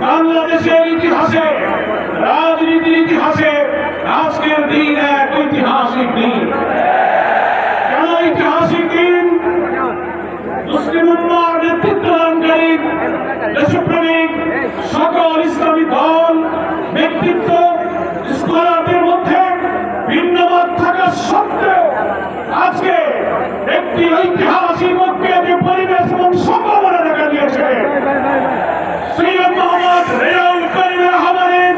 বাংলাদেশের ইতিহাসে, রাজনীতির ইতিহাসে আজকের দিন এক ঐতিহাসিক দিন। কেন ঐতিহাসিক দিন? মুসলিম উম্মাহর নেতৃত্বদানকারী দেশপ্রেমিক সকল ইসলামী দল, ব্যক্তিত্ব, স্কলারদের মধ্যে ভিন্নমত থাকা সত্ত্বেও আজকে একটি ঐতিহাসিক ঐক্যের পরিবেশ এবং সম্ভাবনা দেখা দিয়েছে। সৈয়দ মোহাম্মদ রেজাউল করিম রহমানের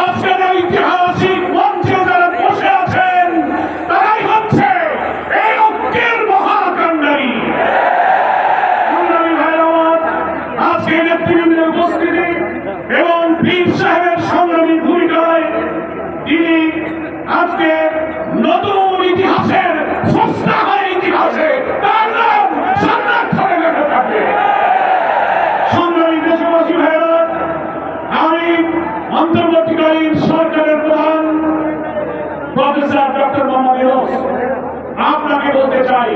আজকের ঐতিহাসিক মঞ্চে যারা বসে আছেন তারাই হচ্ছে এই ঐক্যের মহাকাণ্ডারী। আজকে নেতৃবৃন্দের উপস্থিতি এবং পীর সাহেবের সংগ্রামী ভূমিকায় তিনি আজকে নতুন ইতিহাসের সস্তা হয় ইতিহাসে তার নাম সান্নাত করে লেখা থাকে। সংগ্রামী দেশবাসী ভাইয়েরা, আমি অন্তর্বর্তীকালীন সরকারের প্রধান প্রফেসর ডক্টর মোহাম্মদ ইউনূস আপনাকে বলতে চাই,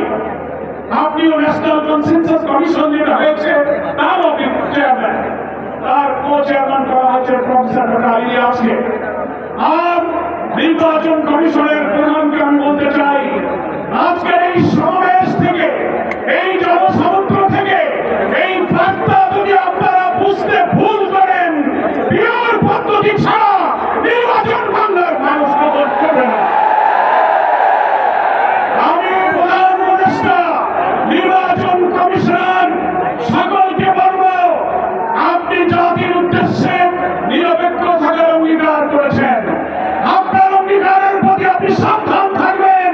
আপনিও ন্যাশনাল কনসেনসাস কমিশন যেটা হয়েছে তারও আপনি চেয়ারম্যান, তার কো চেয়ারম্যান করা হয়েছে প্রফেসর ডক্টর ইলিয়াসকে। আর নির্বাচন কমিশনের প্রধানকে আমি বলতে চাই, আজকের এই সমাবেশ থেকে, এই জনসমুদ্র থেকে এই বার্তা যদি আপনারা বুঝতে ভুল করেন, পিওর পদ্ধতি ছাড়া নির্বাচন বাংলার মানুষ কবর করবে না। আমি প্রধান উপদেষ্টা, নির্বাচন কমিশনার সকলকে বলবো, আপনি জাতির উদ্দেশ্যে নিরপেক্ষ থাকার অঙ্গীকার করেছেন। আপনার অঙ্গীকারের প্রতি আপনি সাবধান থাকবেন।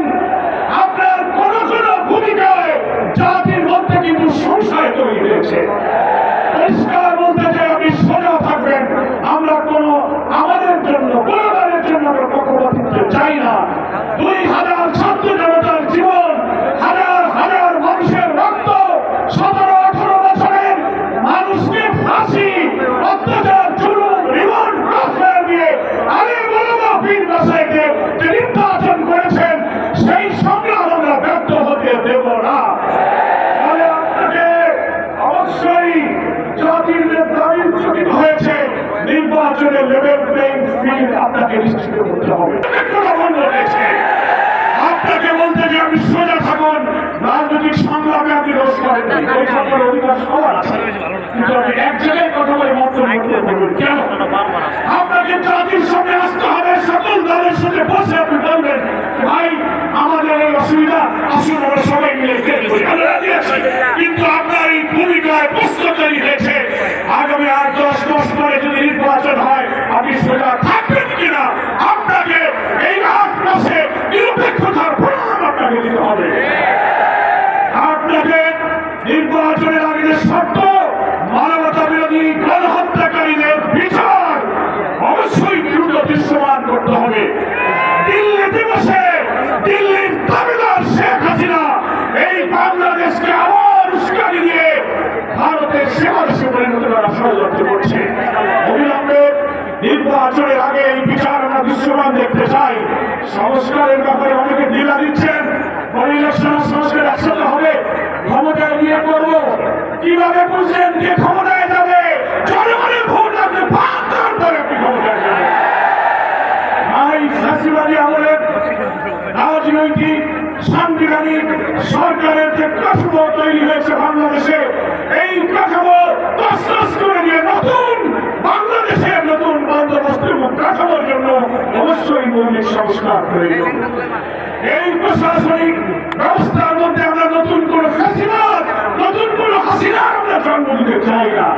আপনার কোন কোন ভূমিকায় জাতির মধ্যে কিন্তু সংশয় তৈরি হয়েছে। পরিষ্কার বলতে চাই, আপনি সোজা থাকবেন। আমরা আমাদের জন্য কোন দলের জন্য আমরা পক্ষপাতিত্ব চাই না। 2000 ছাত্র জনতার জীবন, হাজার হাজার মানুষের রক্ত, 17-18 বছরের মানুষকে ফাঁসি, অত্যাচার, জুলুম, রিমান্ড, ক্রসফায়ার দিয়ে পীর বাসাইকে যে নির্বাচন করেছেন, সেই সংগ্রাম আমরা ব্যর্থ হতে দেব না। ফলে আপনাকে অবশ্যই জাতির যে দাবি উচ্চারিত হয়েছে, নির্বাচনের লেভেল প্লেইং ফিল্ড আপনাকে নিশ্চিত করতে হবে। আপনাকে বলতে যে আপনি সোজা থাকুন, রাজনৈতিক সংগ্রামে আপনি রোষ করেন, ওই সকল অধিকার সবার আছে, কিন্তু আপনি এক জায়গায় কথা বলে মন্তব্য করবেন কেন? আপনাকে জাতির সামনে আসতে হবে, সকল দলের সাথে বসে আপনি বলবেন, ভাই আমাদের এই অসুবিধা, আসুন আমরা সবাই মিলে কিন্তু আপনার এই ভূমিকায় প্রশ্ন তৈরি হয়েছে। আগামী 8-10 মাস পরে যদি নির্বাচন হয়, আপনি সোজা থাকবেন কিনা? আপনাকে এই 8 মাসে নিরপেক্ষতার প্রমাণ আপনাকে দিতে হবে। আপনাকে নির্বাচনের আগে যে শর্ত, মানবতা বিরোধী গণহত্যাকারীদের বিচার অবশ্যই দ্রুত দৃশ্যমান করতে হবে। দিল্লিতে বসে দিল্লির দাবিদার শেখ হাসিনা এই বাংলাদেশকে আবার উস্কানি দিয়ে ভারতের সেবাদেশে পরিণত করার ষড়যন্ত্র করছে। অবিলম্বে নির্বাচনের আগে এই বিচার আমরা দৃশ্যমান দেখতে চাই। সংস্কারের ব্যাপারে অনেকে ঢিলা দিচ্ছেন, ইলেকশন সংস্কার একসাথে হবে, ক্ষমতায় নিয়ে করবো। কিভাবে বুঝলেন কে ক্ষমতায় যাবে? জনগণের ভোট লাগবে, 5 দিন পরে আপনি ক্ষমতায় যাবেন। এই ফাঁসিবাদী আমলের রাজনৈতিক সাংবিধানিক সরকারের যে কাঠামো তৈরি হয়েছে বাংলাদেশে, এই কাঠামো তছনছ করে দিয়ে নতুন বাংলাদেশের নতুন বন্দোবস্ত এবং কাঠামোর জন্য অবশ্যই মৌলিক সংস্কার প্রয়োজন। এই প্রশাসনিক ব্যবস্থার মধ্যে আমরা নতুন কোন ফাঁসিবাদ, নতুন কোন হাসিনার আমরা জন্ম দিতে চাই না।